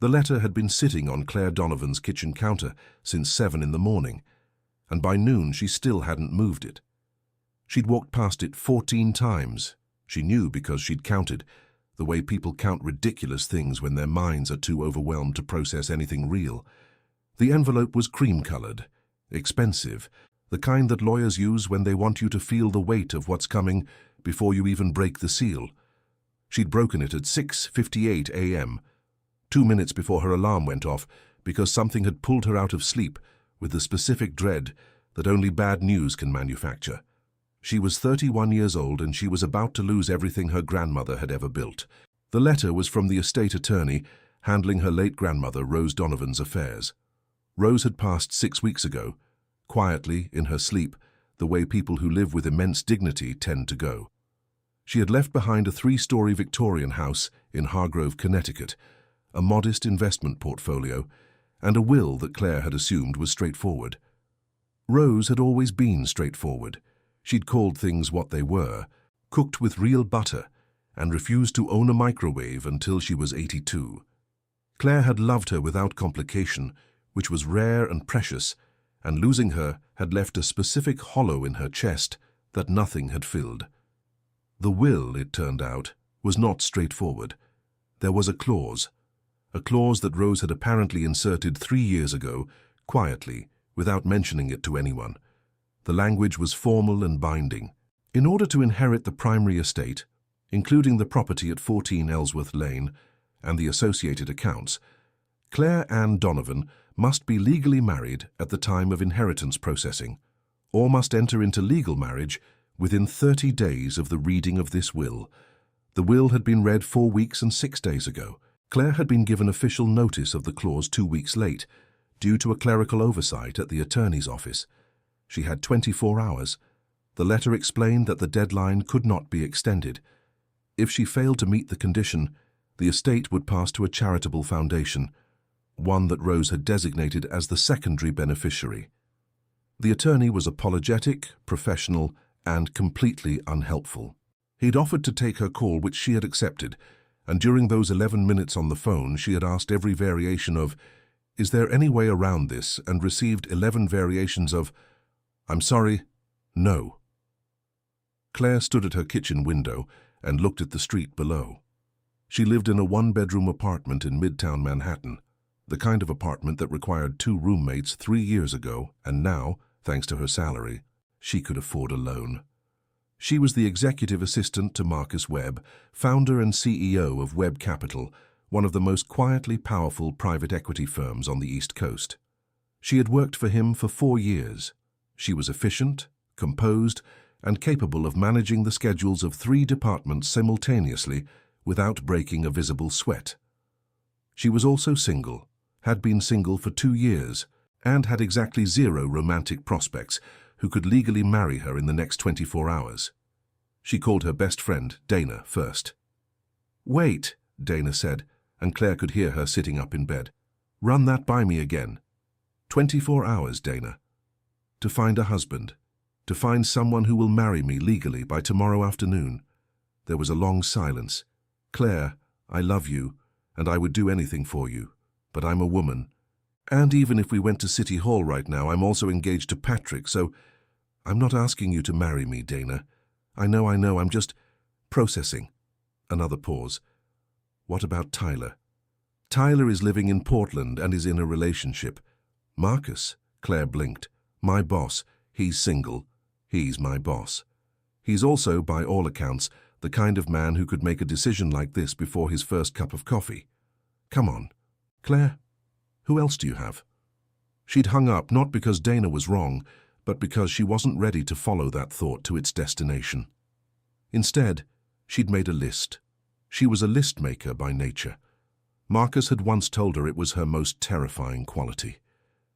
The letter had been sitting on Claire Donovan's kitchen counter since 7 in the morning, and by noon she still hadn't moved it. She'd walked past it 14 times. She knew because she'd counted, the way people count ridiculous things when their minds are too overwhelmed to process anything real. The envelope was cream-colored, expensive, the kind that lawyers use when they want you to feel the weight of what's coming before you even break the seal. She'd broken it at 6:58 a.m., 2 minutes before her alarm went off, because something had pulled her out of sleep with the specific dread that only bad news can manufacture. She was 31 years old and she was about to lose everything her grandmother had ever built. The letter was from the estate attorney handling her late grandmother, Rose Donovan's affairs. Rose had passed 6 weeks ago, quietly, in her sleep, the way people who live with immense dignity tend to go. She had left behind a 3-story Victorian house in Hargrove, Connecticut, a modest investment portfolio, and a will that Claire had assumed was straightforward. Rose had always been straightforward. She'd called things what they were, cooked with real butter, and refused to own a microwave until she was 82. Claire had loved her without complication, which was rare and precious, and losing her had left a specific hollow in her chest that nothing had filled. The will, it turned out, was not straightforward. There was a clause that Rose had apparently inserted 3 years ago, quietly, without mentioning it to anyone. The language was formal and binding. In order to inherit the primary estate, including the property at 14 Ellsworth Lane and the associated accounts, Claire Ann Donovan must be legally married at the time of inheritance processing, or must enter into legal marriage within 30 days of the reading of this will. The will had been read 4 weeks and 6 days ago. Claire had been given official notice of the clause 2 weeks late, due to a clerical oversight at the attorney's office. She had 24 hours. The letter explained that the deadline could not be extended. If she failed to meet the condition, the estate would pass to a charitable foundation, one that Rose had designated as the secondary beneficiary. The attorney was apologetic, professional, and completely unhelpful. He'd offered to take her call, which she had accepted, and during those 11 minutes on the phone she had asked every variation of, "Is there any way around this?" and received 11 variations of, "I'm sorry, no." Claire stood at her kitchen window and looked at the street below. She lived in a 1-bedroom apartment in Midtown Manhattan, the kind of apartment that required 2 roommates 3 years ago, and now, thanks to her salary, she could afford a loan. She was the executive assistant to Marcus Webb, founder and CEO of Webb Capital, one of the most quietly powerful private equity firms on the East Coast. She had worked for him for 4 years. She was efficient, composed, and capable of managing the schedules of 3 departments simultaneously without breaking a visible sweat. She was also single, had been single for 2 years, and had exactly 0 romantic prospects who could legally marry her in the next 24 hours. She called her best friend, Dana, first. "Wait," Dana said, and Claire could hear her sitting up in bed. "Run that by me again." 24 hours, Dana. To find a husband. To find someone who will marry me legally by tomorrow afternoon. There was a long silence. "Claire, I love you, and I would do anything for you, but I'm a woman. And even if we went to City Hall right now, I'm also engaged to Patrick, so I'm not asking you to marry me, Dana. I know, I'm just processing." Another pause. "What about Tyler?" "Tyler is living in Portland and is in a relationship." "Marcus?" Claire blinked. "My boss. He's single. He's my boss. He's also, by all accounts, the kind of man who could make a decision like this before his first cup of coffee. Come on. Claire, who else do you have?" She'd hung up not because Dana was wrong, but because she wasn't ready to follow that thought to its destination. Instead, she'd made a list. She was a list maker by nature. Marcus had once told her it was her most terrifying quality.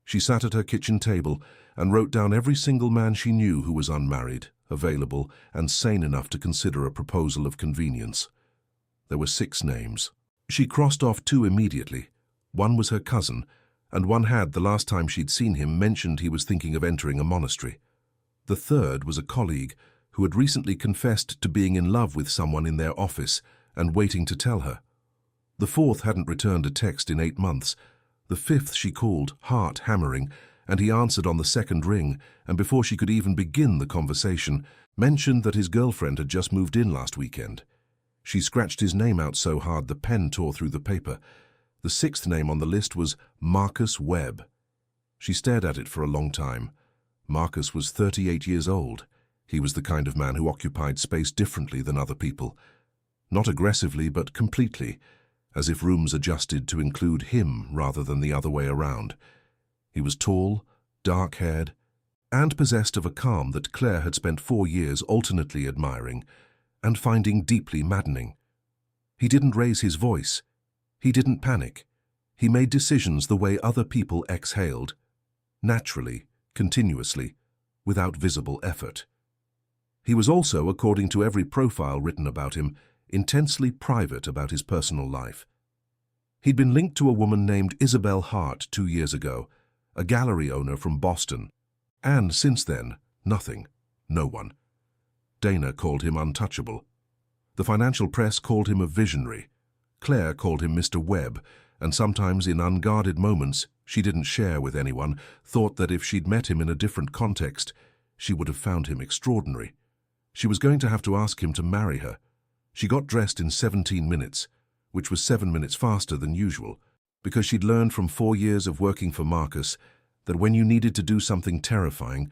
She sat at her kitchen table and wrote down every single man she knew who was unmarried, available, and sane enough to consider a proposal of convenience. There were 6 names. She crossed off 2 immediately. One was her cousin, and one had, the last time she'd seen him, mentioned he was thinking of entering a monastery. The third was a colleague who had recently confessed to being in love with someone in their office and waiting to tell her. The fourth hadn't returned a text in 8 months. The fifth she called, heart hammering, and he answered on the second ring, and before she could even begin the conversation, mentioned that his girlfriend had just moved in last weekend. She scratched his name out so hard the pen tore through the paper. The sixth name on the list was Marcus Webb. She stared at it for a long time. Marcus was 38 years old. He was the kind of man who occupied space differently than other people. Not aggressively, but completely, as if rooms adjusted to include him rather than the other way around. He was tall, dark-haired, and possessed of a calm that Claire had spent 4 years alternately admiring and finding deeply maddening. He didn't raise his voice. He didn't panic. He made decisions the way other people exhaled, naturally, continuously, without visible effort. He was also, according to every profile written about him, intensely private about his personal life. He'd been linked to a woman named Isabel Hart 2 years ago, a gallery owner from Boston, and since then, nothing, no one. Dana called him untouchable. The financial press called him a visionary. Claire called him Mr. Webb, and sometimes in unguarded moments she didn't share with anyone, thought that if she'd met him in a different context, she would have found him extraordinary. She was going to have to ask him to marry her. She got dressed in 17 minutes, which was 7 minutes faster than usual, because she'd learned from 4 years of working for Marcus that when you needed to do something terrifying,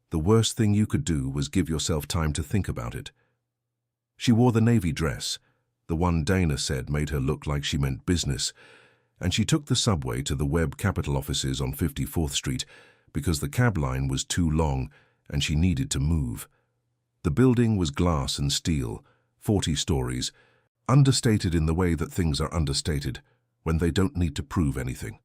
the worst thing you could do was give yourself time to think about it. She wore the navy dress, the one Dana said made her look like she meant business, and she took the subway to the Webb Capital offices on 54th Street because the cab line was too long and she needed to move. The building was glass and steel, 40 stories, understated in the way that things are understated when they don't need to prove anything.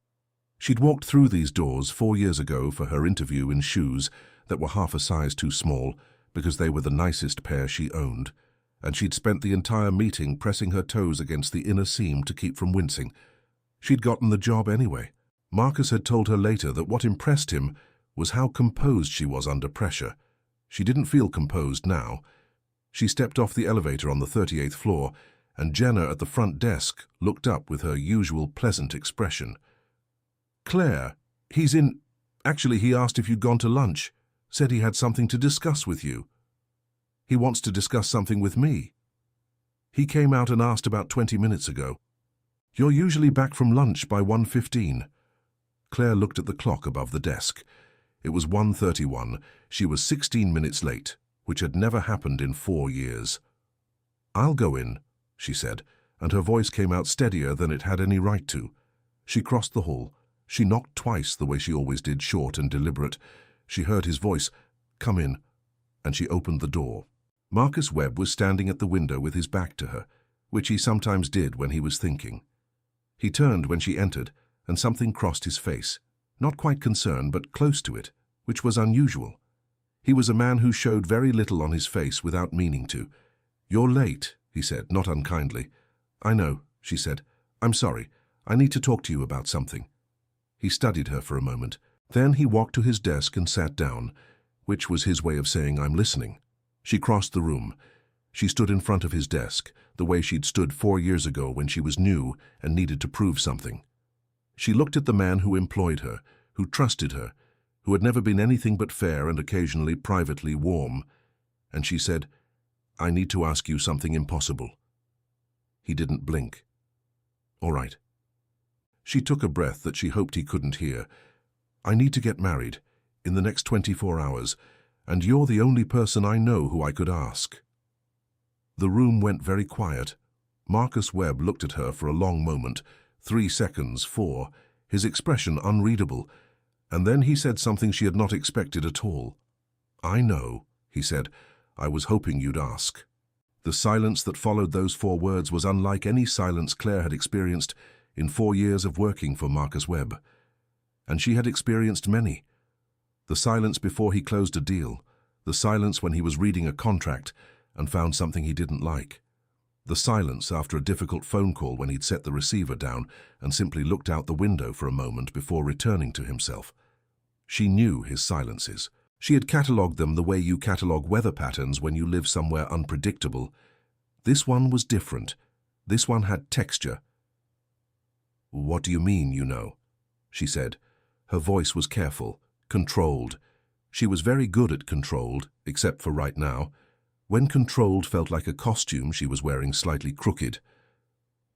She'd walked through these doors 4 years ago for her interview in shoes that were half a size too small because they were the nicest pair she owned, and she'd spent the entire meeting pressing her toes against the inner seam to keep from wincing. She'd gotten the job anyway. Marcus had told her later that what impressed him was how composed she was under pressure. She didn't feel composed now. She stepped off the elevator on the 38th floor, and Jenna at the front desk looked up with her usual pleasant expression. "Claire, he's in... Actually, he asked if you'd gone to lunch. Said he had something to discuss with you. He wants to discuss something with me. He came out and asked about 20 minutes ago. You're usually back from lunch by 1:15. Claire looked at the clock above the desk. It was 1:31. She was 16 minutes late, which had never happened in 4 years. "I'll go in," she said, and her voice came out steadier than it had any right to. She crossed the hall. She knocked twice the way she always did, short and deliberate. She heard his voice, "Come in," and she opened the door. Marcus Webb was standing at the window with his back to her, which he sometimes did when he was thinking. He turned when she entered, and something crossed his face, not quite concern, but close to it, which was unusual. He was a man who showed very little on his face without meaning to. "You're late," he said, not unkindly. "I know," she said. "I'm sorry. I need to talk to you about something." He studied her for a moment. Then he walked to his desk and sat down, which was his way of saying, "I'm listening." She crossed the room. She stood in front of his desk, the way she'd stood 4 years ago when she was new and needed to prove something. She looked at the man who employed her, who trusted her, who had never been anything but fair and occasionally privately warm, and she said, "I need to ask you something impossible." He didn't blink. "All right." She took a breath that she hoped he couldn't hear. "I need to get married, in the next 24 hours, and you're the only person I know who I could ask." The room went very quiet. Marcus Webb looked at her for a long moment, 3 seconds, 4, his expression unreadable, and then he said something she had not expected at all. "I know," he said. "I was hoping you'd ask." The silence that followed those 4 words was unlike any silence Claire had experienced in 4 years of working for Marcus Webb. And she had experienced many. The silence before he closed a deal, the silence when he was reading a contract and found something he didn't like, the silence after a difficult phone call when he'd set the receiver down and simply looked out the window for a moment before returning to himself. She knew his silences. She had catalogued them the way you catalogue weather patterns when you live somewhere unpredictable. This one was different. This one had texture. What do you mean, you know? She said. Her voice was careful, controlled. She was very good at controlled, except for right now. When controlled felt like a costume she was wearing slightly crooked.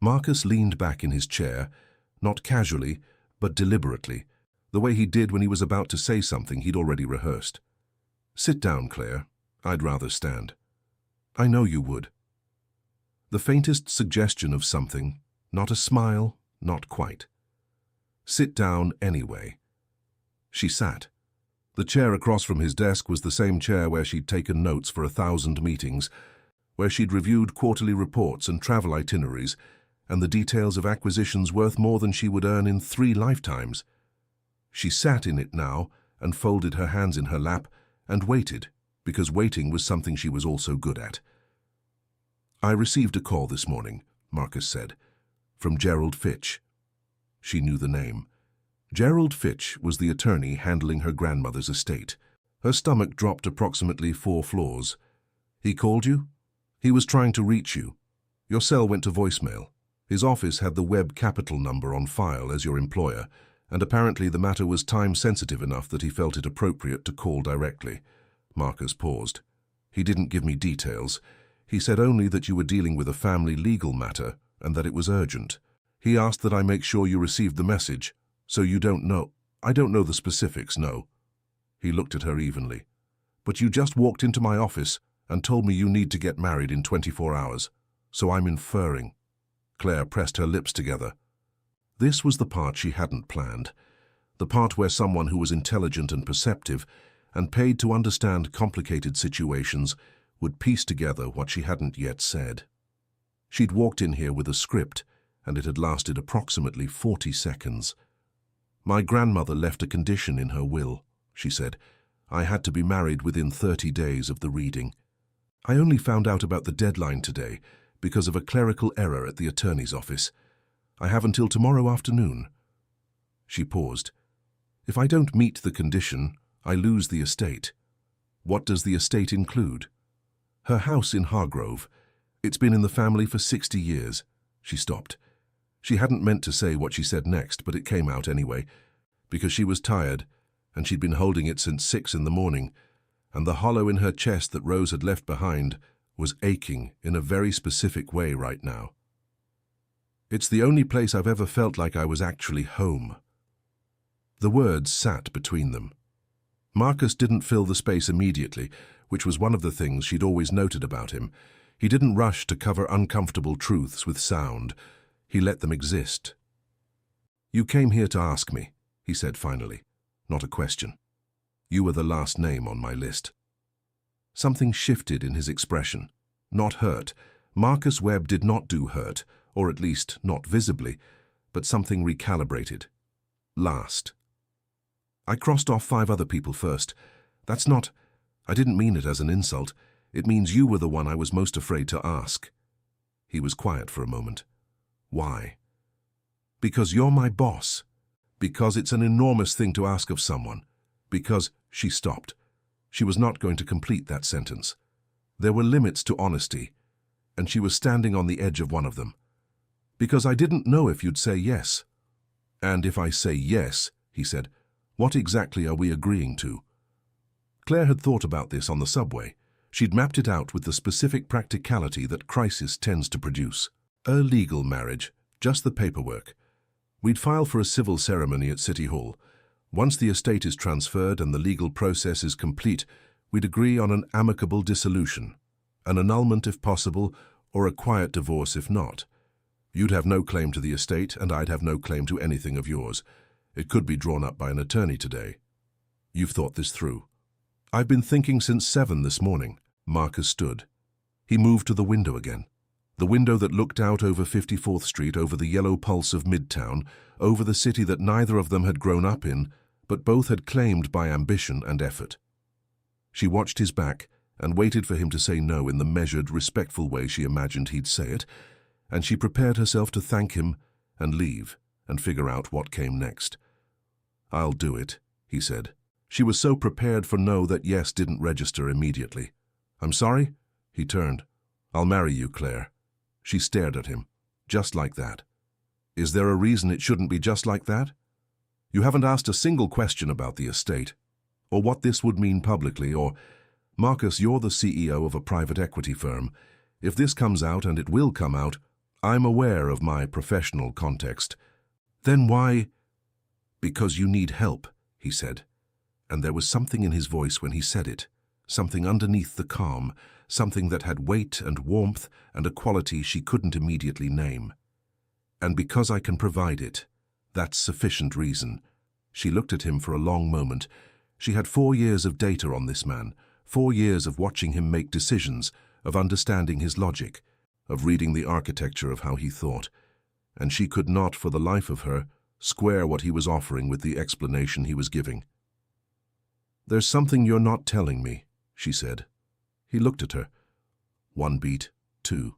Marcus leaned back in his chair, not casually, but deliberately, the way he did when he was about to say something he'd already rehearsed. Sit down, Claire. I'd rather stand. I know you would. The faintest suggestion of something, not a smile, not quite. Sit down anyway. She sat. The chair across from his desk was the same chair where she'd taken notes for 1,000 meetings, where she'd reviewed quarterly reports and travel itineraries, and the details of acquisitions worth more than she would earn in 3 lifetimes. She sat in it now and folded her hands in her lap and waited, because waiting was something she was also good at. I received a call this morning, Marcus said, from Gerald Fitch. She knew the name. Gerald Fitch was the attorney handling her grandmother's estate. Her stomach dropped approximately 4 floors. He called you? He was trying to reach you. Your cell went to voicemail. His office had the Webb Capital number on file as your employer, and apparently the matter was time-sensitive enough that he felt it appropriate to call directly. Marcus paused. He didn't give me details. He said only that you were dealing with a family legal matter and that it was urgent. He asked that I make sure you received the message. So you don't know? I don't know the specifics, no. He looked at her evenly. But you just walked into my office and told me you need to get married in 24 hours. So I'm inferring. Claire pressed her lips together. This was the part she hadn't planned. The part where someone who was intelligent and perceptive and paid to understand complicated situations would piece together what she hadn't yet said. She'd walked in here with a script, and it had lasted approximately 40 seconds. My grandmother left a condition in her will, she said. I had to be married within 30 days of the reading. I only found out about the deadline today because of a clerical error at the attorney's office. I have until tomorrow afternoon. She paused. If I don't meet the condition, I lose the estate. What does the estate include? Her house in Hargrove. It's been in the family for 60 years. She stopped. She hadn't meant to say what she said next, but it came out anyway, because she was tired, and she'd been holding it since 6 in the morning, and the hollow in her chest that Rose had left behind was aching in a very specific way right now. It's the only place I've ever felt like I was actually home. The words sat between them. Marcus didn't fill the space immediately, which was one of the things she'd always noted about him. He didn't rush to cover uncomfortable truths with sound. He let them exist. You came here to ask me, he said finally, not a question. You were the last name on my list. Something shifted in his expression. Not hurt. Marcus Webb did not do hurt, or at least not visibly, but something recalibrated. Last. I crossed off 5 other people first. That's not... I didn't mean it as an insult. It means you were the one I was most afraid to ask. He was quiet for a moment. Why? Because you're my boss. Because it's an enormous thing to ask of someone. Because she stopped. She was not going to complete that sentence. There were limits to honesty, and she was standing on the edge of one of them. Because I didn't know if you'd say yes. And if I say yes, he said, what exactly are we agreeing to? Claire had thought about this on the subway. She'd mapped it out with the specific practicality that crisis tends to produce. A legal marriage, just the paperwork. We'd file for a civil ceremony at City Hall. Once the estate is transferred and the legal process is complete, we'd agree on an amicable dissolution, an annulment if possible, or a quiet divorce if not. You'd have no claim to the estate, and I'd have no claim to anything of yours. It could be drawn up by an attorney today. You've thought this through. I've been thinking since 7 this morning. Marcus stood. He moved to the window again. The window that looked out over 54th Street, over the yellow pulse of Midtown, over the city that neither of them had grown up in, but both had claimed by ambition and effort. She watched his back and waited for him to say no in the measured, respectful way she imagined he'd say it, and she prepared herself to thank him and leave and figure out what came next. I'll do it, he said. She was so prepared for no that yes didn't register immediately. I'm sorry? He turned. I'll marry you, Claire. She stared at him, just like that. Is there a reason it shouldn't be just like that? You haven't asked a single question about the estate, or what this would mean publicly, or, Marcus, you're the CEO of a private equity firm. If this comes out, and it will come out, I'm aware of my professional context. Then why? Because you need help, he said. And there was something in his voice when he said it, something underneath the calm, something that had weight and warmth and a quality she couldn't immediately name. And because I can provide it, that's sufficient reason. She looked at him for a long moment. She had 4 years of data on this man, 4 years of watching him make decisions, of understanding his logic, of reading the architecture of how he thought. And she could not, for the life of her, square what he was offering with the explanation he was giving. There's something you're not telling me, she said. He looked at her. 1 beat, 2.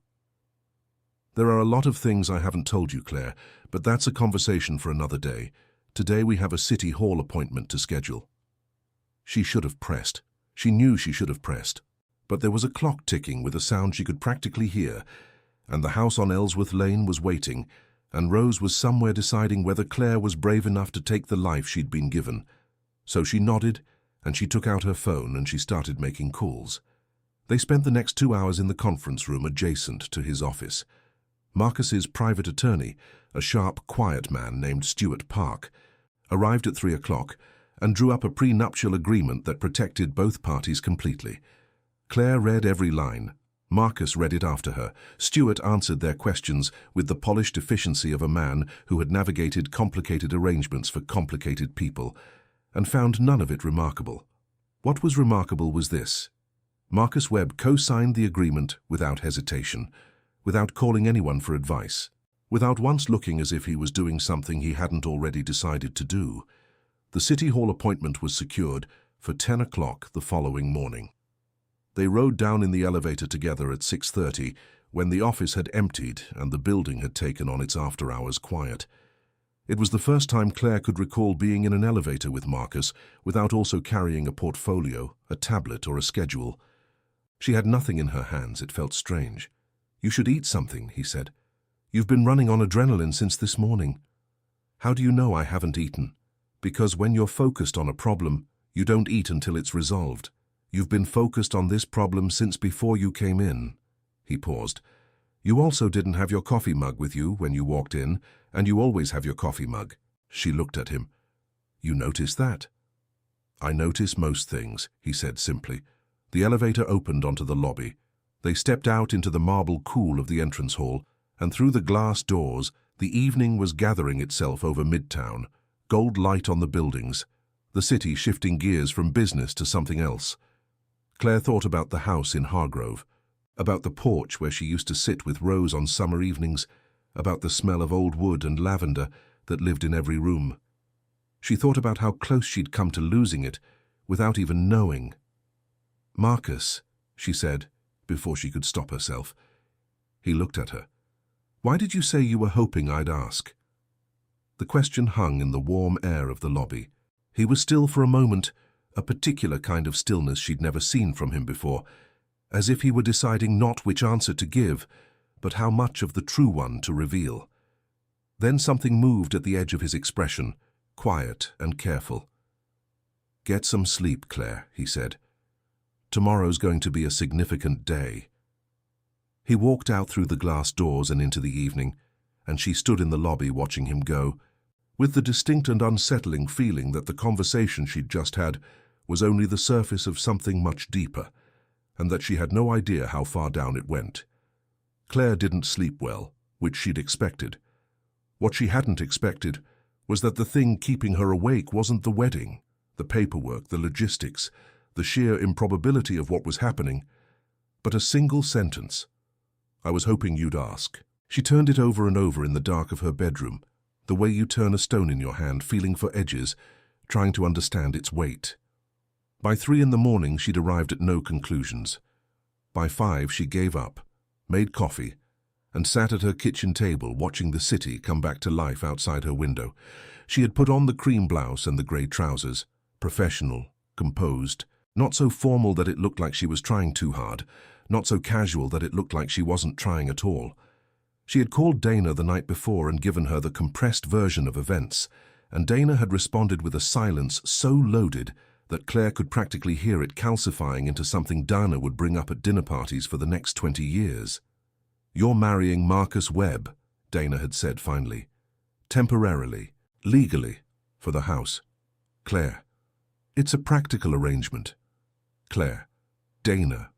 There are a lot of things I haven't told you, Claire, but that's a conversation for another day. Today we have a city hall appointment to schedule. She should have pressed. She knew she should have pressed. But there was a clock ticking with a sound she could practically hear, and the house on Ellsworth Lane was waiting, and Rose was somewhere deciding whether Claire was brave enough to take the life she'd been given. So she nodded, and she took out her phone and she started making calls. They spent the next 2 hours in the conference room adjacent to his office. Marcus's private attorney, a sharp, quiet man named Stuart Park, arrived at 3 o'clock and drew up a prenuptial agreement that protected both parties completely. Claire read every line. Marcus read it after her. Stuart answered their questions with the polished efficiency of a man who had navigated complicated arrangements for complicated people, and found none of it remarkable. What was remarkable was this. Marcus Webb co-signed the agreement without hesitation, without calling anyone for advice, without once looking as if he was doing something he hadn't already decided to do. The City Hall appointment was secured for 10 o'clock the following morning. They rode down in the elevator together at 6:30, when the office had emptied and the building had taken on its after-hours quiet. It was the first time Claire could recall being in an elevator with Marcus without also carrying a portfolio, a tablet, or a schedule. She had nothing in her hands. It felt strange. "You should eat something," he said. "You've been running on adrenaline since this morning." "How do you know I haven't eaten?" "Because when you're focused on a problem, you don't eat until it's resolved. You've been focused on this problem since before you came in." He paused. "You also didn't have your coffee mug with you when you walked in, and you always have your coffee mug." She looked at him. "You noticed that?" "I notice most things," he said simply. The elevator opened onto the lobby. They stepped out into the marble cool of the entrance hall, and through the glass doors, the evening was gathering itself over Midtown, gold light on the buildings, the city shifting gears from business to something else. Claire thought about the house in Hargrove, about the porch where she used to sit with Rose on summer evenings, about the smell of old wood and lavender that lived in every room. She thought about how close she'd come to losing it without even knowing. "Marcus," she said, before she could stop herself. He looked at her. "Why did you say you were hoping I'd ask?" The question hung in the warm air of the lobby. He was still for a moment, a particular kind of stillness she'd never seen from him before, as if he were deciding not which answer to give, but how much of the true one to reveal. Then something moved at the edge of his expression, quiet and careful. "Get some sleep, Claire," he said. "Tomorrow's going to be a significant day." He walked out through the glass doors and into the evening, and she stood in the lobby watching him go, with the distinct and unsettling feeling that the conversation she'd just had was only the surface of something much deeper, and that she had no idea how far down it went. Claire didn't sleep well, which she'd expected. What she hadn't expected was that the thing keeping her awake wasn't the wedding, the paperwork, the logistics, the sheer improbability of what was happening, but a single sentence. "I was hoping you'd ask." She turned it over and over in the dark of her bedroom, the way you turn a stone in your hand, feeling for edges, trying to understand its weight. By 3 in the morning, she'd arrived at no conclusions. By 5, she gave up, made coffee, and sat at her kitchen table watching the city come back to life outside her window. She had put on the cream blouse and the grey trousers, professional, composed, not so formal that it looked like she was trying too hard, not so casual that it looked like she wasn't trying at all. She had called Dana the night before and given her the compressed version of events, and Dana had responded with a silence so loaded that Claire could practically hear it calcifying into something Dana would bring up at dinner parties for the next 20 years. "You're marrying Marcus Webb," Dana had said finally. "Temporarily, legally, for the house." Claire. "It's a practical arrangement." Claire. "Dana.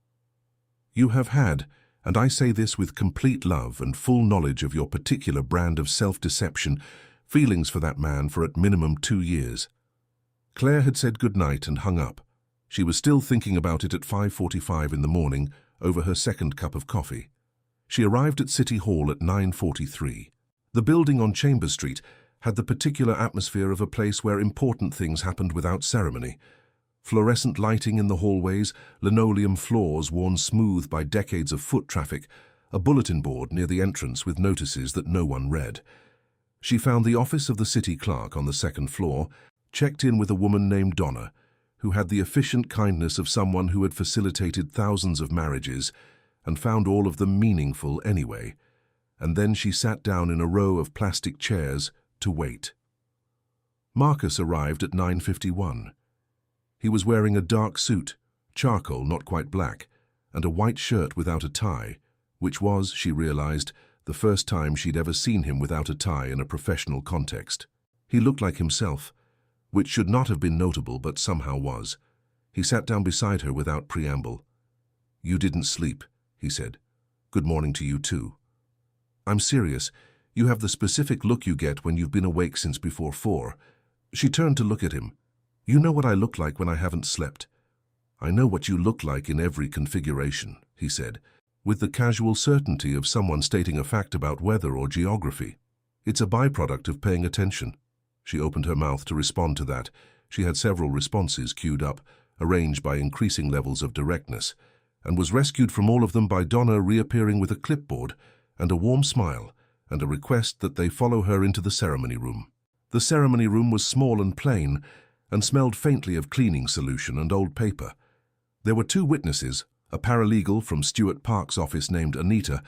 You have had, and I say this with complete love and full knowledge of your particular brand of self-deception, feelings for that man for at minimum 2 years. Claire had said goodnight and hung up. She was still thinking about it at 5:45 in the morning over her second cup of coffee. She arrived at City Hall at 9:43. The building on Chambers Street had the particular atmosphere of a place where important things happened without ceremony. Fluorescent lighting in the hallways, linoleum floors worn smooth by decades of foot traffic, a bulletin board near the entrance with notices that no one read. She found the office of the city clerk on the second floor, checked in with a woman named Donna, who had the efficient kindness of someone who had facilitated thousands of marriages and found all of them meaningful anyway, and then she sat down in a row of plastic chairs to wait. Marcus arrived at 9:51. He was wearing a dark suit, charcoal, not quite black, and a white shirt without a tie, which was, she realized, the first time she'd ever seen him without a tie in a professional context. He looked like himself, which should not have been notable but somehow was. He sat down beside her without preamble. "You didn't sleep," he said. "Good morning to you too." "I'm serious. You have the specific look you get when you've been awake since before 4. She turned to look at him. "You know what I look like when I haven't slept." "I know what you look like in every configuration," he said, with the casual certainty of someone stating a fact about weather or geography. "It's a byproduct of paying attention." She opened her mouth to respond to that. She had several responses queued up, arranged by increasing levels of directness, and was rescued from all of them by Donna reappearing with a clipboard and a warm smile and a request that they follow her into the ceremony room. The ceremony room was small and plain and smelled faintly of cleaning solution and old paper. There were 2 witnesses, a paralegal from Stuart Park's office named Anita,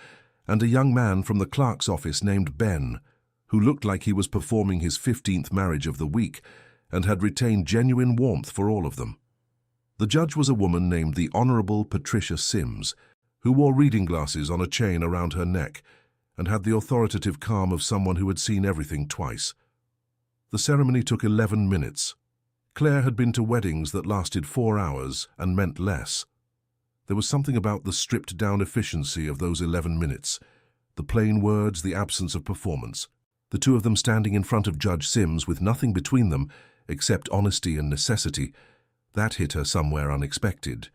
and a young man from the clerk's office named Ben, who looked like he was performing his 15th marriage of the week and had retained genuine warmth for all of them. The judge was a woman named the Honorable Patricia Sims, who wore reading glasses on a chain around her neck and had the authoritative calm of someone who had seen everything twice. The ceremony took 11 minutes. Claire had been to weddings that lasted 4 hours and meant less. There was something about the stripped-down efficiency of those 11 minutes, the plain words, the absence of performance. The 2 of them standing in front of Judge Sims with nothing between them except honesty and necessity, that hit her somewhere unexpected.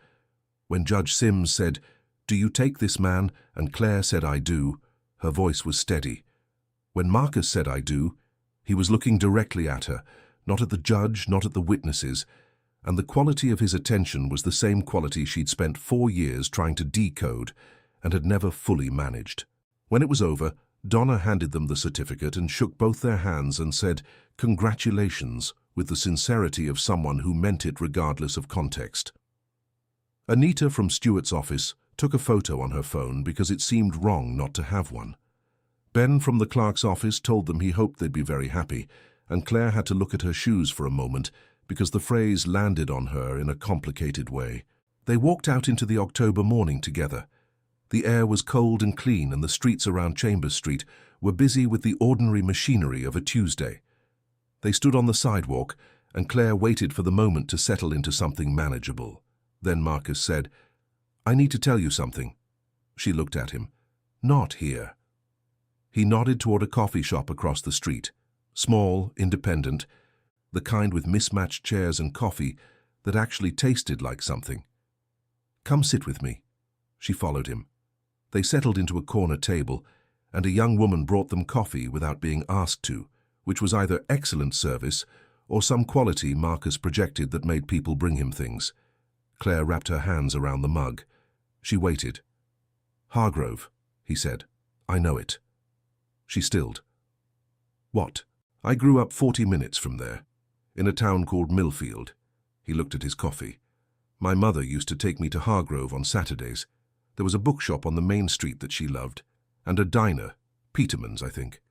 When Judge Sims said, "Do you take this man?" and Claire said, "I do," her voice was steady. When Marcus said, "I do," he was looking directly at her, not at the judge, not at the witnesses, and the quality of his attention was the same quality she'd spent 4 years trying to decode and had never fully managed. When it was over, Donna handed them the certificate and shook both their hands and said, "Congratulations," with the sincerity of someone who meant it regardless of context. Anita from Stuart's office took a photo on her phone because it seemed wrong not to have one. Ben from the clerk's office told them he hoped they'd be very happy, and Claire had to look at her shoes for a moment because the phrase landed on her in a complicated way. They walked out into the October morning together. The air was cold and clean, and the streets around Chambers Street were busy with the ordinary machinery of a Tuesday. They stood on the sidewalk, and Claire waited for the moment to settle into something manageable. Then Marcus said, "I need to tell you something." She looked at him. "Not here." He nodded toward a coffee shop across the street, small, independent, the kind with mismatched chairs and coffee that actually tasted like something. "Come sit with me." She followed him. They settled into a corner table, and a young woman brought them coffee without being asked to, which was either excellent service or some quality Marcus projected that made people bring him things. Claire wrapped her hands around the mug. She waited. "Hargrove," he said. "I know it." She stilled. "What?" "I grew up 40 minutes from there, in a town called Millfield." He looked at his coffee. "My mother used to take me to Hargrove on Saturdays. There was a bookshop on the main street that she loved, and a diner, Peterman's, I think.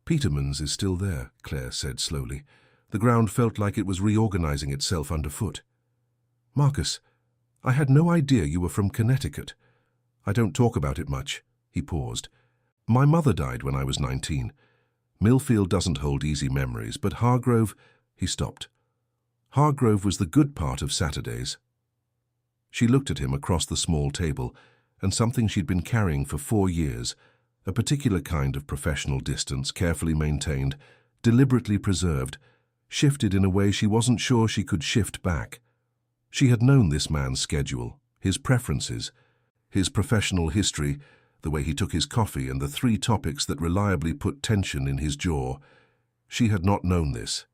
Peterman's is still there, Claire said slowly. The ground felt like it was reorganizing itself underfoot. Marcus, I had no idea you were from Connecticut. I don't talk about it much. He paused. My mother died when I was 19. Millfield doesn't hold easy memories, but Hargrove... He stopped. Hargrove was the good part of Saturdays. She looked at him across the small table, and something she'd been carrying for 4 years, a particular kind of professional distance, carefully maintained, deliberately preserved, shifted in a way she wasn't sure she could shift back. She had known this man's schedule, his preferences, his professional history, the way he took his coffee and the 3 topics that reliably put tension in his jaw. She had not known this.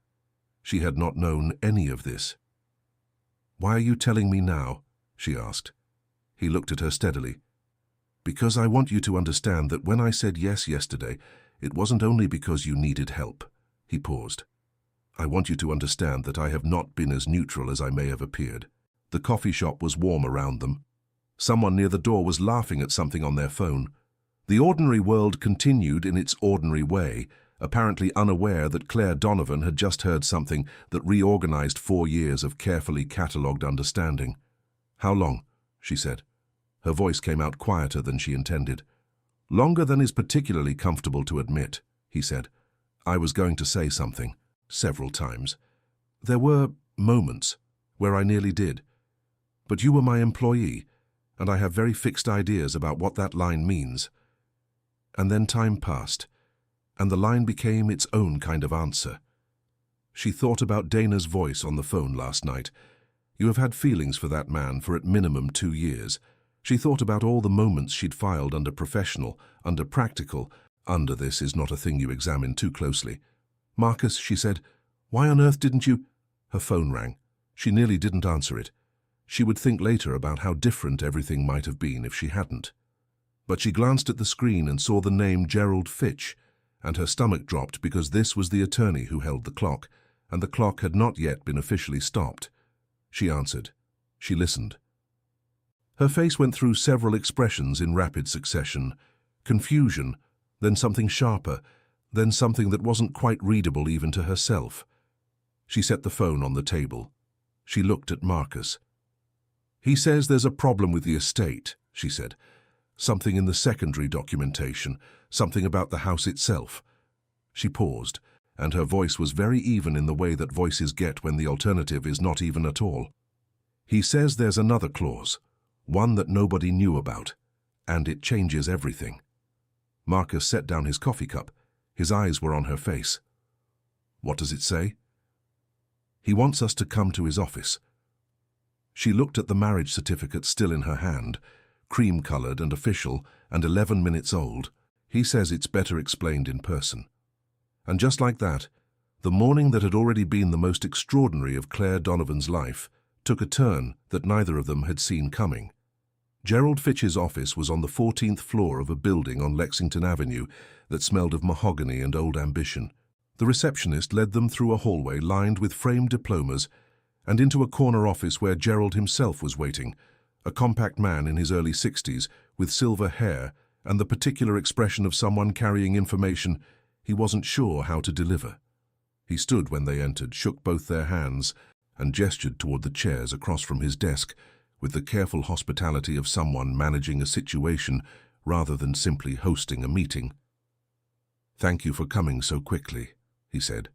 She had not known any of this. Why are you telling me now? She asked. He looked at her steadily. Because I want you to understand that when I said yes yesterday, it wasn't only because you needed help. He paused. I want you to understand that I have not been as neutral as I may have appeared. The coffee shop was warm around them. Someone near the door was laughing at something on their phone. The ordinary world continued in its ordinary way, apparently unaware that Claire Donovan had just heard something that reorganized 4 years of carefully catalogued understanding. How long? She said. Her voice came out quieter than she intended. Longer than is particularly comfortable to admit, he said. I was going to say something, several times. There were moments where I nearly did. But you were my employee, and I have very fixed ideas about what that line means. And then time passed, and the line became its own kind of answer. She thought about Dana's voice on the phone last night. You have had feelings for that man for at minimum 2 years. She thought about all the moments she'd filed under professional, under practical. Under this is not a thing you examine too closely. Marcus, she said, why on earth didn't you... Her phone rang. She nearly didn't answer it. She would think later about how different everything might have been if she hadn't. But she glanced at the screen and saw the name Gerald Fitch, and her stomach dropped because this was the attorney who held the clock, and the clock had not yet been officially stopped. She answered. She listened. Her face went through several expressions in rapid succession. Confusion, then something sharper, then something that wasn't quite readable even to herself. She set the phone on the table. She looked at Marcus. He says there's a problem with the estate, she said. Something in the secondary documentation, something about the house itself. She paused, and her voice was very even in the way that voices get when the alternative is not even at all. He says there's another clause, one that nobody knew about, and it changes everything. Marcus set down his coffee cup. His eyes were on her face. What does it say? He wants us to come to his office. She looked at the marriage certificate still in her hand, cream-colored and official and 11 minutes old. He says it's better explained in person. And just like that, the morning that had already been the most extraordinary of Claire Donovan's life took a turn that neither of them had seen coming. Gerald Fitch's office was on the 14th floor of a building on Lexington Avenue that smelled of mahogany and old ambition. The receptionist led them through a hallway lined with framed diplomas and into a corner office where Gerald himself was waiting, a compact man in his early 60s with silver hair and the particular expression of someone carrying information he wasn't sure how to deliver. He stood when they entered, shook both their hands, and gestured toward the chairs across from his desk with the careful hospitality of someone managing a situation rather than simply hosting a meeting. "Thank you for coming so quickly," he said.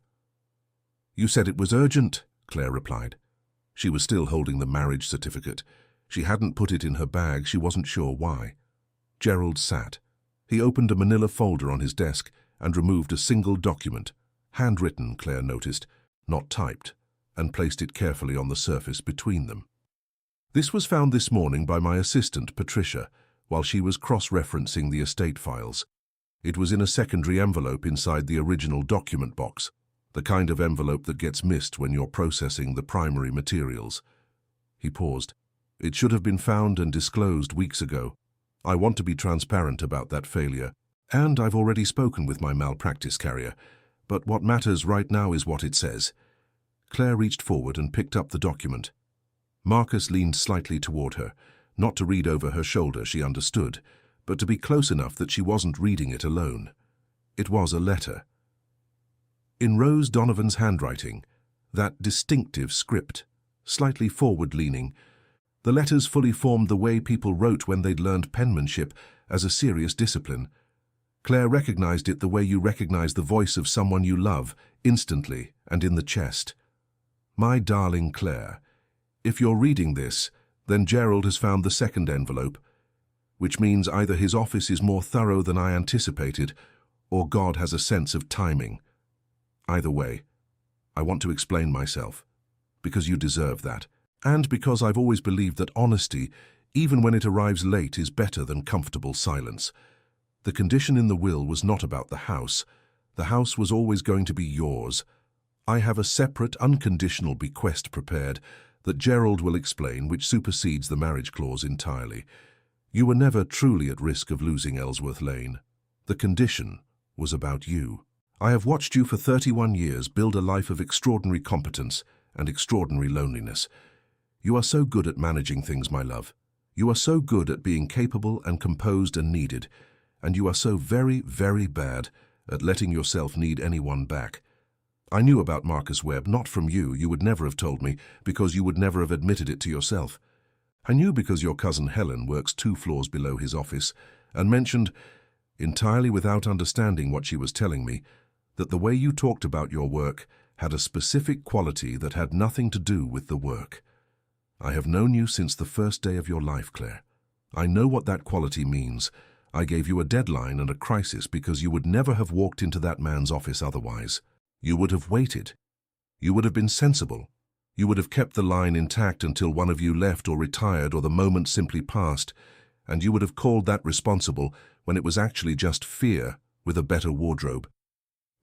"You said it was urgent," Claire replied. She was still holding the marriage certificate. She hadn't put it in her bag. She wasn't sure why. Gerald sat. He opened a manila folder on his desk and removed a single document, handwritten, Claire noticed, not typed, and placed it carefully on the surface between them. "This was found this morning by my assistant, Patricia, while she was cross-referencing the estate files. It was in a secondary envelope inside the original document box, the kind of envelope that gets missed when you're processing the primary materials." He paused. "It should have been found and disclosed weeks ago. I want to be transparent about that failure, and I've already spoken with my malpractice carrier, but what matters right now is what it says." Claire reached forward and picked up the document. Marcus leaned slightly toward her, not to read over her shoulder, she understood, but to be close enough that she wasn't reading it alone. It was a letter. In Rose Donovan's handwriting, that distinctive script, slightly forward-leaning, the letters fully formed the way people wrote when they'd learned penmanship as a serious discipline. Claire recognized it the way you recognize the voice of someone you love, instantly and in the chest. My darling Claire, if you're reading this, then Gerald has found the second envelope, which means either his office is more thorough than I anticipated, or God has a sense of timing. Either way, I want to explain myself, because you deserve that, and because I've always believed that honesty, even when it arrives late, is better than comfortable silence. The condition in the will was not about the house. The house was always going to be yours. I have a separate, unconditional bequest prepared that Gerald will explain, which supersedes the marriage clause entirely. You were never truly at risk of losing Ellsworth Lane. The condition was about you. I have watched you for 31 years build a life of extraordinary competence and extraordinary loneliness. You are so good at managing things, my love. You are so good at being capable and composed and needed, and you are so very, very bad at letting yourself need anyone back. I knew about Marcus Webb, not from you. You would never have told me, because you would never have admitted it to yourself. I knew because your cousin Helen works 2 floors below his office, and mentioned, entirely without understanding what she was telling me, that the way you talked about your work had a specific quality that had nothing to do with the work. I have known you since the first day of your life, Claire. I know what that quality means. I gave you a deadline and a crisis because you would never have walked into that man's office otherwise. You would have waited. You would have been sensible. You would have kept the line intact until one of you left or retired or the moment simply passed, and you would have called that responsible when it was actually just fear with a better wardrobe.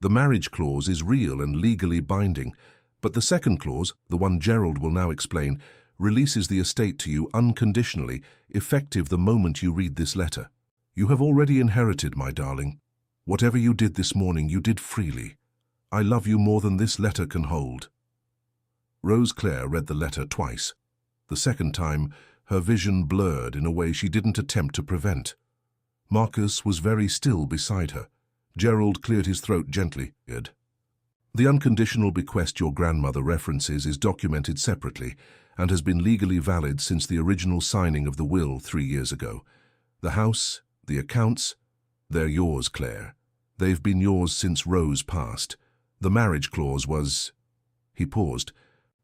The marriage clause is real and legally binding, but the second clause, the one Gerald will now explain, releases the estate to you unconditionally, effective the moment you read this letter. You have already inherited, my darling. Whatever you did this morning, you did freely. I love you more than this letter can hold. Rose Claire read the letter twice. The second time, her vision blurred in a way she didn't attempt to prevent. Marcus was very still beside her. Gerald cleared his throat gently. The unconditional bequest your grandmother references is documented separately and has been legally valid since the original signing of the will 3 years ago. The house, the accounts, they're yours, Claire. They've been yours since Rose passed. The marriage clause was... He paused,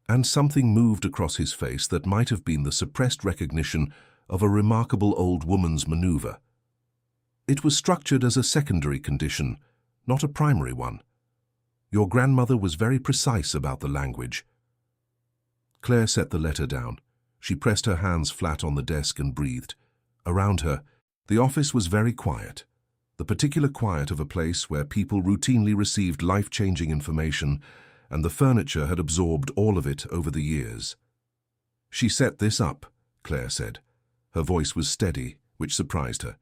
and something moved across his face that might have been the suppressed recognition of a remarkable old woman's maneuver. It was structured as a secondary condition, not a primary one. Your grandmother was very precise about the language. Claire set the letter down. She pressed her hands flat on the desk and breathed. Around her, the office was very quiet, the particular quiet of a place where people routinely received life-changing information, and the furniture had absorbed all of it over the years. She set this up, Claire said. Her voice was steady, which surprised her.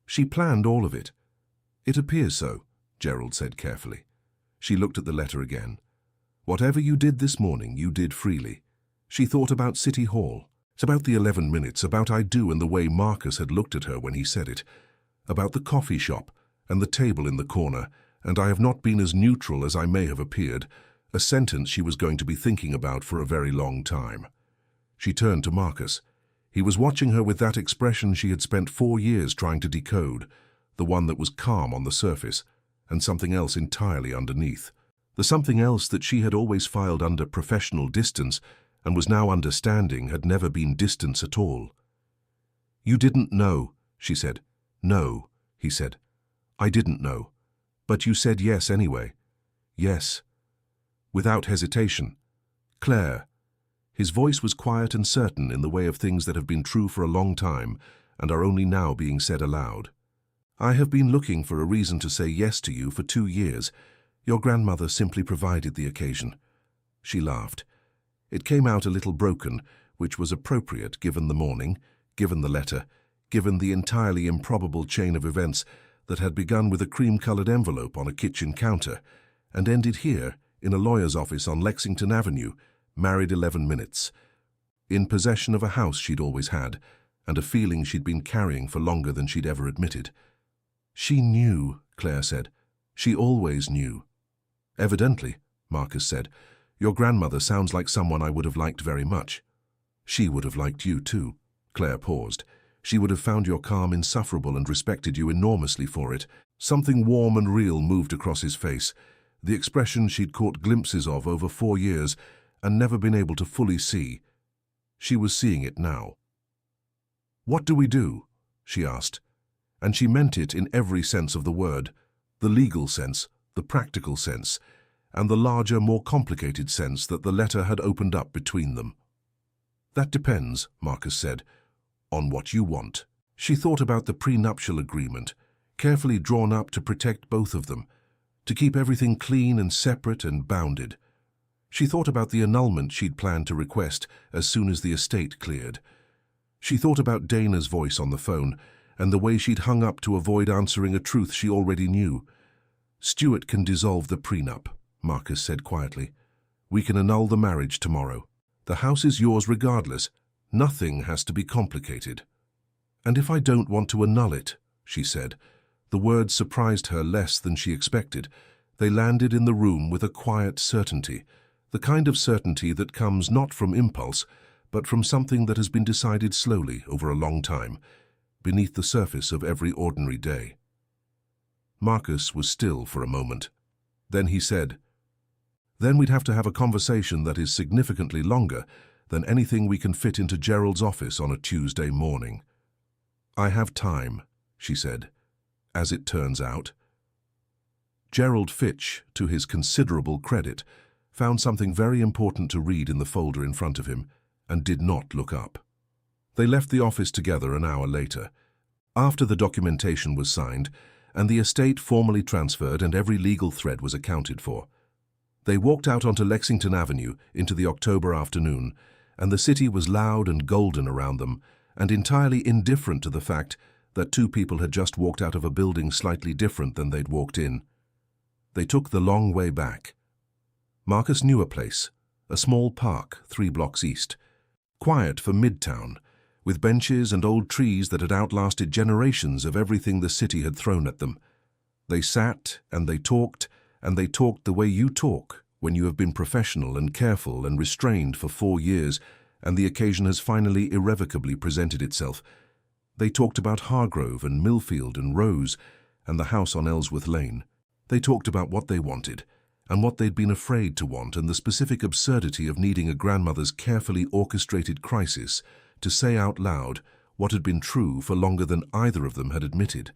She planned all of it. It appears so, Gerald said carefully. She looked at the letter again. Whatever you did this morning, you did freely. She thought about City Hall. It's about the 11 minutes, about I do and the way Marcus had looked at her when he said it, about the coffee shop and the table in the corner, and I have not been as neutral as I may have appeared, a sentence she was going to be thinking about for a very long time. She turned to Marcus. He was watching her with that expression she had spent 4 years trying to decode, the one that was calm on the surface, and something else entirely underneath. The something else that she had always filed under professional distance and was now understanding had never been distance at all. You didn't know, she said. No, he said. I didn't know. But you said yes anyway. Yes. Without hesitation. Claire. His voice was quiet and certain in the way of things that have been true for a long time and are only now being said aloud. I have been looking for a reason to say yes to you for 2 years. Your grandmother simply provided the occasion. She laughed. It came out a little broken, which was appropriate given the morning, given the letter, given the entirely improbable chain of events that had begun with a cream-colored envelope on a kitchen counter and ended here in a lawyer's office on Lexington Avenue, married 11 minutes, in possession of a house she'd always had, and a feeling she'd been carrying for longer than she'd ever admitted. She knew, Claire said. She always knew. Evidently, Marcus said. Your grandmother sounds like someone I would have liked very much. She would have liked you too. Claire paused. She would have found your calm insufferable and respected you enormously for it. Something warm and real moved across his face, the expression she'd caught glimpses of over 4 years and never been able to fully see. She was seeing it now. What do we do? She asked. And she meant it in every sense of the word, the legal sense, the practical sense, and the larger, more complicated sense that the letter had opened up between them. That depends, Marcus said, on what you want. She thought about the prenuptial agreement, carefully drawn up to protect both of them, to keep everything clean and separate and bounded. She thought about the annulment she'd planned to request as soon as the estate cleared. She thought about Dana's voice on the phone and the way she'd hung up to avoid answering a truth she already knew. Stuart can dissolve the prenup, Marcus said quietly. We can annul the marriage tomorrow. The house is yours regardless. Nothing has to be complicated. And if I don't want to annul it, she said. The words surprised her less than she expected. They landed in the room with a quiet certainty, the kind of certainty that comes not from impulse, but from something that has been decided slowly over a long time, beneath the surface of every ordinary day. Marcus was still for a moment. Then he said, Then we'd have to have a conversation that is significantly longer than anything we can fit into Gerald's office on a Tuesday morning. I have time, she said, as it turns out. Gerald Fitch, to his considerable credit, found something very important to read in the folder in front of him and did not look up. They left the office together an hour later, after the documentation was signed and the estate formally transferred and every legal thread was accounted for. They walked out onto Lexington Avenue into the October afternoon, and the city was loud and golden around them and entirely indifferent to the fact that two people had just walked out of a building slightly different than they'd walked in. They took the long way back. Marcus knew a place, a small park 3 blocks east, quiet for Midtown, with benches and old trees that had outlasted generations of everything the city had thrown at them. They sat and they talked the way you talk when you have been professional and careful and restrained for 4 years and the occasion has finally irrevocably presented itself. They talked about Hargrove and Millfield and Rose and the house on Ellsworth Lane. They talked about what they wanted and what they'd been afraid to want and the specific absurdity of needing a grandmother's carefully orchestrated crisis to say out loud what had been true for longer than either of them had admitted.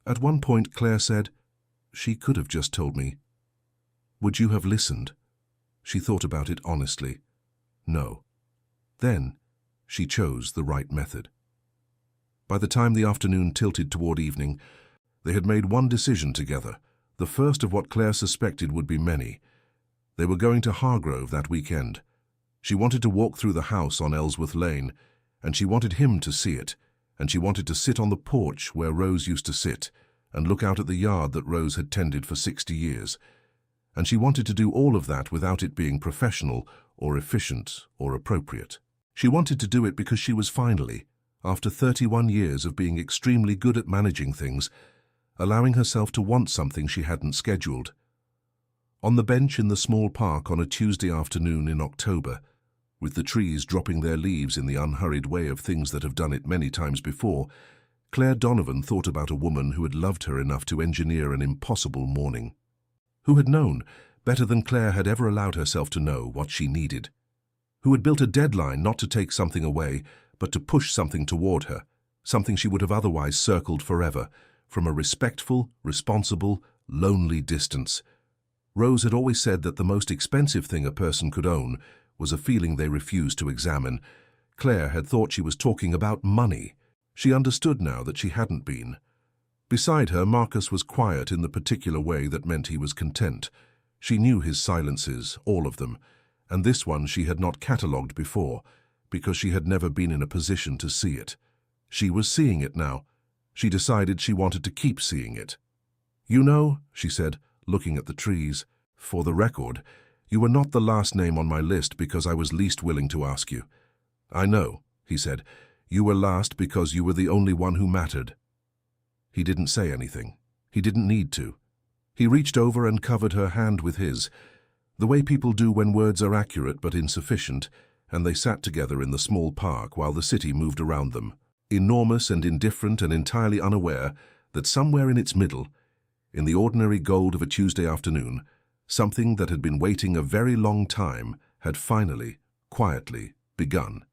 At one point, Claire said, She could have just told me. Would you have listened? She thought about it honestly. No. Then she chose the right method. By the time the afternoon tilted toward evening, they had made one decision together, the first of what Claire suspected would be many. They were going to Hargrove that weekend. She wanted to walk through the house on Ellsworth Lane, and she wanted him to see it, and she wanted to sit on the porch where Rose used to sit and look out at the yard that Rose had tended for 60 years. And she wanted to do all of that without it being professional or efficient or appropriate. She wanted to do it because she was finally, after 31 years of being extremely good at managing things, allowing herself to want something she hadn't scheduled. On the bench in the small park on a Tuesday afternoon in October, with the trees dropping their leaves in the unhurried way of things that have done it many times before, Claire Donovan thought about a woman who had loved her enough to engineer an impossible morning, who had known, better than Claire had ever allowed herself to know, what she needed, who had built a deadline not to take something away, but to push something toward her, something she would have otherwise circled forever, from a respectful, responsible, lonely distance. Rose had always said that the most expensive thing a person could own was a feeling they refused to examine. Claire had thought she was talking about money. She understood now that she hadn't been. Beside her, Marcus was quiet in the particular way that meant he was content. She knew his silences, all of them, and this one she had not catalogued before, because she had never been in a position to see it. She was seeing it now. She decided she wanted to keep seeing it. You know, she said, looking at the trees, for the record, you were not the last name on my list because I was least willing to ask you. I know, he said. You were last because you were the only one who mattered." He didn't say anything. He didn't need to. He reached over and covered her hand with his, the way people do when words are accurate but insufficient, and they sat together in the small park while the city moved around them, enormous and indifferent and entirely unaware that somewhere in its middle, in the ordinary gold of a Tuesday afternoon, something that had been waiting a very long time had finally, quietly, begun.